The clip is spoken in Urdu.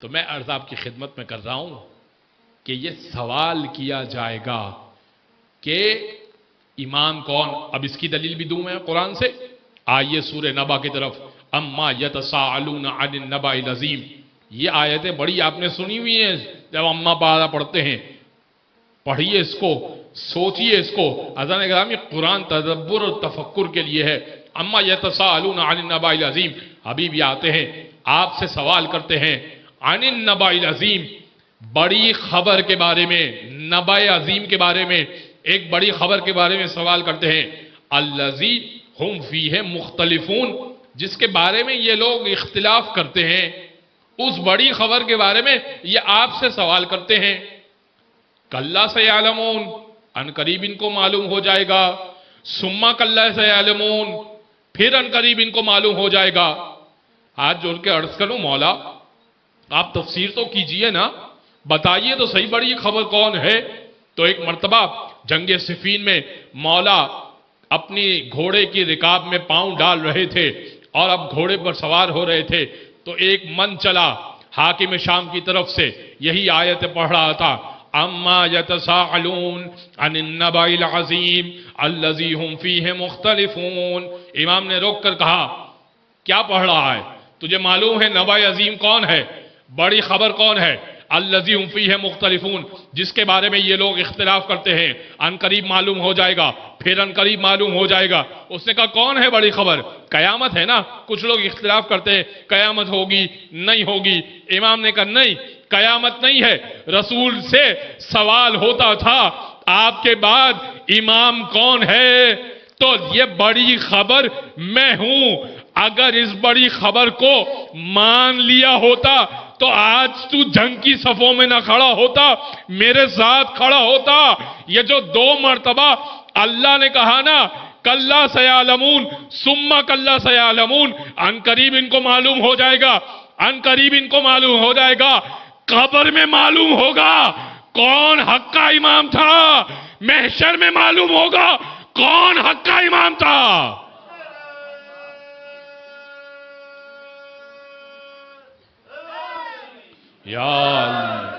تو میں عرض آپ کی خدمت میں کر رہا ہوں کہ یہ سوال کیا جائے گا کہ امام کون. اب اس کی دلیل بھی دوں میں قرآن سے. آئیے سورہ نبا کی طرف. اما یتساءلون عن النبأ العظیم. یہ آیتیں بڑی آپ نے سنی ہوئی ہیں جب اما پارا پڑھتے ہیں. پڑھیے اس کو, سوچیے اس کو. اذان اکرام یہ قرآن تدبر اور تفکر کے لیے ہے. اما یتساءلون عن النبأ العظیم. ابھی بھی آتے ہیں آپ سے سوال کرتے ہیں عن النبأ العظیم, بڑی خبر کے بارے میں, نبأ عظیم کے بارے میں, ایک بڑی خبر کے بارے میں سوال کرتے ہیں. الذی ہم فیہ مختلفون, جس کے بارے میں یہ لوگ اختلاف کرتے ہیں, اس بڑی خبر کے بارے میں یہ آپ سے سوال کرتے ہیں. کلا سیعلمون, ان قریب ان کو معلوم ہو جائے گا. ثم کلا سیعلمون, پھر ان قریب ان کو معلوم ہو جائے گا. ہاتھ جوڑ کے عرض کروں مولا آپ تفسیر تو کیجئے نا, بتائیے تو صحیح بڑی خبر کون ہے. تو ایک مرتبہ جنگ صفین میں مولا اپنی گھوڑے کی رکاب میں پاؤں ڈال رہے تھے اور اب گھوڑے پر سوار ہو رہے تھے, تو ایک من چلا حاکم شام کی طرف سے یہی آیت پڑھ رہا تھا. اما یتساءلون عن النبأ العظیم الذی ہم فیہ مختلفون. امام نے روک کر کہا کیا پڑھ رہا ہے, تجھے معلوم ہے نبأ عظیم کون ہے, بڑی خبر کون ہے؟ الذی ہم فیہ مختلفون, جس کے بارے میں یہ لوگ اختلاف کرتے ہیں. ان قریب معلوم ہو جائے گا, پھر ان قریب معلوم ہو جائے گا. اس نے کہا کون ہے بڑی خبر؟ قیامت ہے نا. کچھ لوگ اختلاف کرتے ہیں قیامت ہوگی نہیں ہوگی. امام نے کہا نہیں, قیامت نہیں ہے. رسول سے سوال ہوتا تھا آپ کے بعد امام کون ہے, تو یہ بڑی خبر میں ہوں. اگر اس بڑی خبر کو مان لیا ہوتا تو آج تو جنگ کی صفوں میں نہ کھڑا ہوتا, میرے ساتھ کھڑا ہوتا. یہ جو 2 مرتبہ اللہ نے کہا نا کلا سیعلمون ثم کلا سیعلمون, ان قریب ان کو معلوم ہو جائے گا, ان قریب ان کو معلوم ہو جائے گا. قبر میں معلوم ہوگا کون حق کا امام تھا, محشر میں معلوم ہوگا کون حق کا امام تھا. یا اللہ